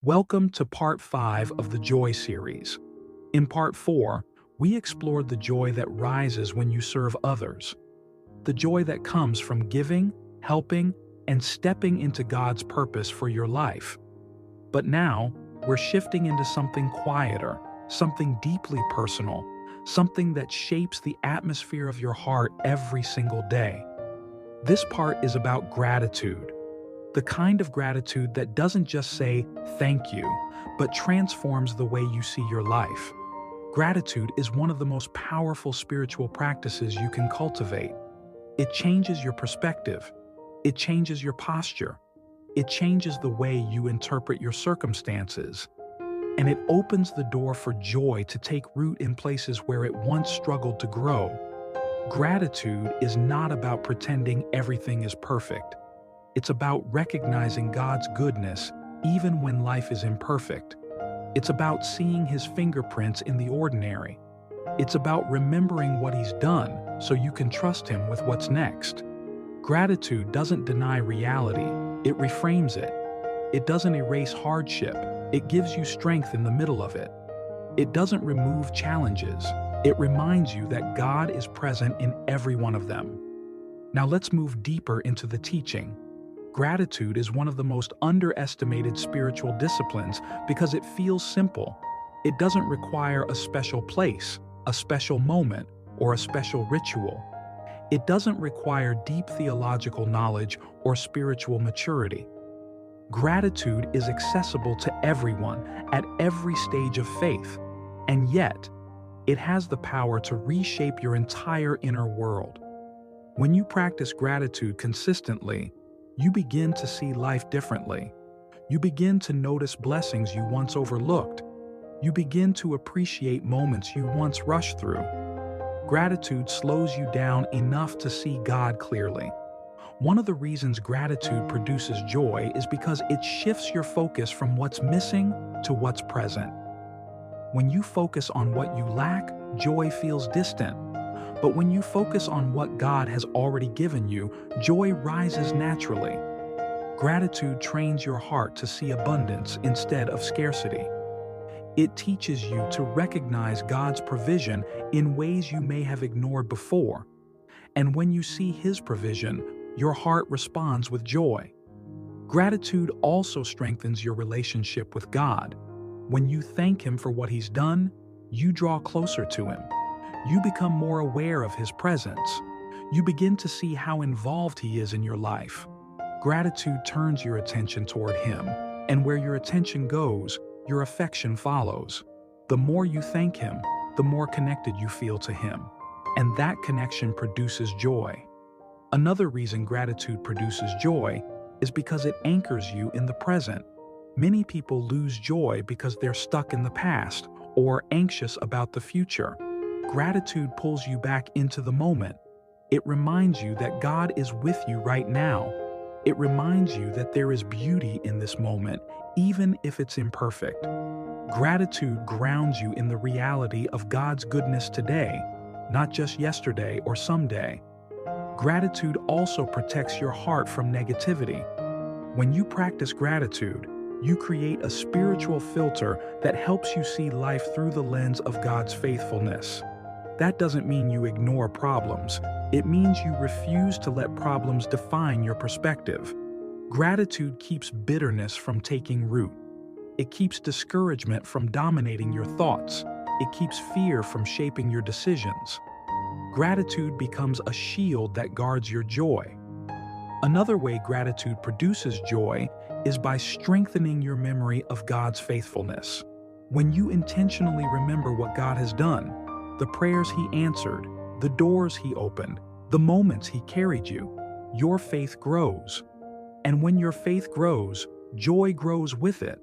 Welcome to part 5 of the Joy series. In part 4, we explored the joy that rises when you serve others, the joy that comes from giving, helping, and stepping into God's purpose for your life. But now, we're shifting into something quieter, something deeply personal, something that shapes the atmosphere of your heart every single day. This part is about gratitude. The kind of gratitude that doesn't just say thank you, but transforms the way you see your life. Gratitude is one of the most powerful spiritual practices you can cultivate. It changes your perspective. It changes your posture. It changes the way you interpret your circumstances. And it opens the door for joy to take root in places where it once struggled to grow. Gratitude is not about pretending everything is perfect. It's about recognizing God's goodness even when life is imperfect. It's about seeing His fingerprints in the ordinary. It's about remembering what He's done so you can trust Him with what's next. Gratitude doesn't deny reality, it reframes it. It doesn't erase hardship, it gives you strength in the middle of it. It doesn't remove challenges, it reminds you that God is present in every one of them. Now let's move deeper into the teaching. Gratitude is one of the most underestimated spiritual disciplines because it feels simple. It doesn't require a special place, a special moment, or a special ritual. It doesn't require deep theological knowledge or spiritual maturity. Gratitude is accessible to everyone at every stage of faith, and yet, it has the power to reshape your entire inner world. When you practice gratitude consistently, you begin to see life differently. You begin to notice blessings you once overlooked. You begin to appreciate moments you once rushed through. Gratitude slows you down enough to see God clearly. One of the reasons gratitude produces joy is because it shifts your focus from what's missing to what's present. When you focus on what you lack, joy feels distant. But when you focus on what God has already given you, joy rises naturally. Gratitude trains your heart to see abundance instead of scarcity. It teaches you to recognize God's provision in ways you may have ignored before. And when you see His provision, your heart responds with joy. Gratitude also strengthens your relationship with God. When you thank Him for what He's done, you draw closer to Him. You become more aware of His presence. You begin to see how involved He is in your life. Gratitude turns your attention toward Him, and where your attention goes, your affection follows. The more you thank Him, the more connected you feel to Him, and that connection produces joy. Another reason gratitude produces joy is because it anchors you in the present. Many people lose joy because they're stuck in the past or anxious about the future. Gratitude pulls you back into the moment. It reminds you that God is with you right now. It reminds you that there is beauty in this moment, even if it's imperfect. Gratitude grounds you in the reality of God's goodness today, not just yesterday or someday. Gratitude also protects your heart from negativity. When you practice gratitude, you create a spiritual filter that helps you see life through the lens of God's faithfulness. That doesn't mean you ignore problems. It means you refuse to let problems define your perspective. Gratitude keeps bitterness from taking root. It keeps discouragement from dominating your thoughts. It keeps fear from shaping your decisions. Gratitude becomes a shield that guards your joy. Another way gratitude produces joy is by strengthening your memory of God's faithfulness. When you intentionally remember what God has done, the prayers He answered, the doors He opened, the moments He carried you, your faith grows. And when your faith grows, joy grows with it.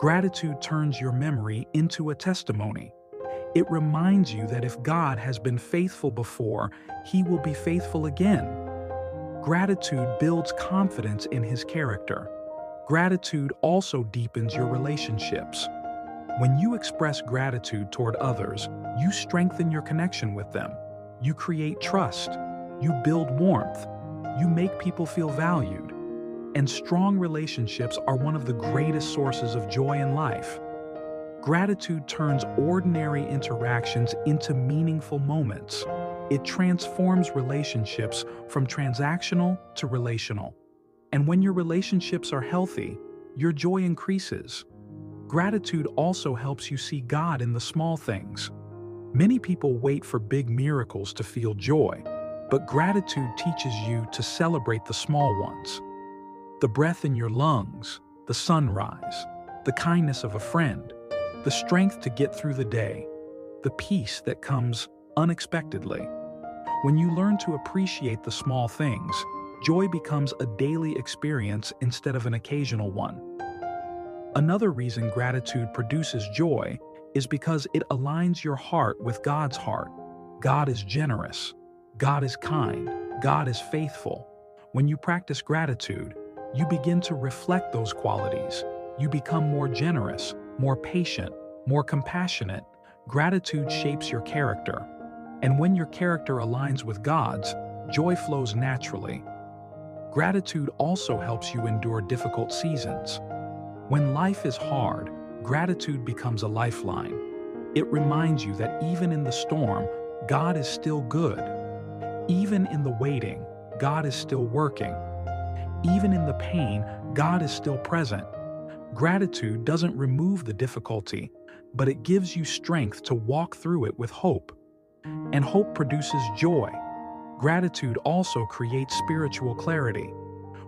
Gratitude turns your memory into a testimony. It reminds you that if God has been faithful before, He will be faithful again. Gratitude builds confidence in His character. Gratitude also deepens your relationships. When you express gratitude toward others, you strengthen your connection with them. You create trust. You build warmth. You make people feel valued. and strong relationships are one of the greatest sources of joy in life. Gratitude turns ordinary interactions into meaningful moments. It transforms relationships from transactional to relational. And when your relationships are healthy, your joy increases. Gratitude also helps you see God in the small things. Many people wait for big miracles to feel joy, but gratitude teaches you to celebrate the small ones. The breath in your lungs, the sunrise, the kindness of a friend, the strength to get through the day, the peace that comes unexpectedly. When you learn to appreciate the small things, joy becomes a daily experience instead of an occasional one. Another reason gratitude produces joy is because it aligns your heart with God's heart. God is generous. God is kind. God is faithful. When you practice gratitude, you begin to reflect those qualities. You become more generous, more patient, more compassionate. Gratitude shapes your character. And when your character aligns with God's, joy flows naturally. Gratitude also helps you endure difficult seasons. When life is hard, gratitude becomes a lifeline. It reminds you that even in the storm, God is still good. Even in the waiting, God is still working. Even in the pain, God is still present. Gratitude doesn't remove the difficulty, but it gives you strength to walk through it with hope. And hope produces joy. Gratitude also creates spiritual clarity.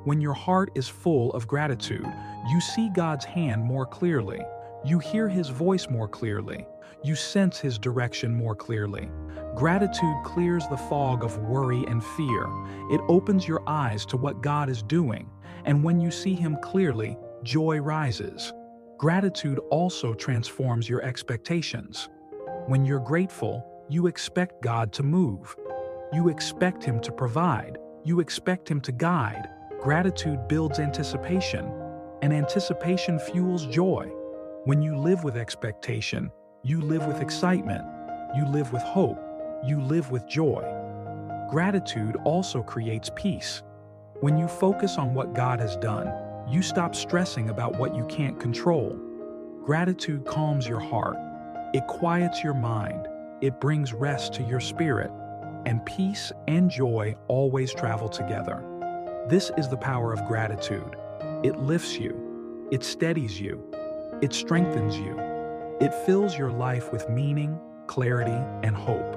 When your heart is full of gratitude, you see God's hand more clearly. You hear His voice more clearly. You sense His direction more clearly. Gratitude clears the fog of worry and fear. It opens your eyes to what God is doing, and when you see Him clearly, joy rises. Gratitude also transforms your expectations. When you're grateful, you expect God to move. You expect Him to provide. You expect Him to guide. Gratitude builds anticipation, and anticipation fuels joy. When you live with expectation, you live with excitement. You live with hope. You live with joy. Gratitude also creates peace. When you focus on what God has done, you stop stressing about what you can't control. Gratitude calms your heart. It quiets your mind. It brings rest to your spirit. And peace and joy always travel together. This is the power of gratitude. It lifts you. It steadies you. It strengthens you. It fills your life with meaning, clarity, and hope.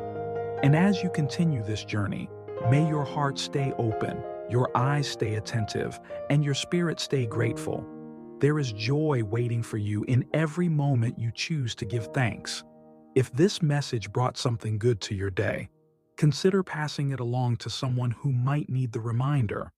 And as you continue this journey, may your heart stay open, your eyes stay attentive, and your spirit stay grateful. There is joy waiting for you in every moment you choose to give thanks. If this message brought something good to your day, consider passing it along to someone who might need the reminder.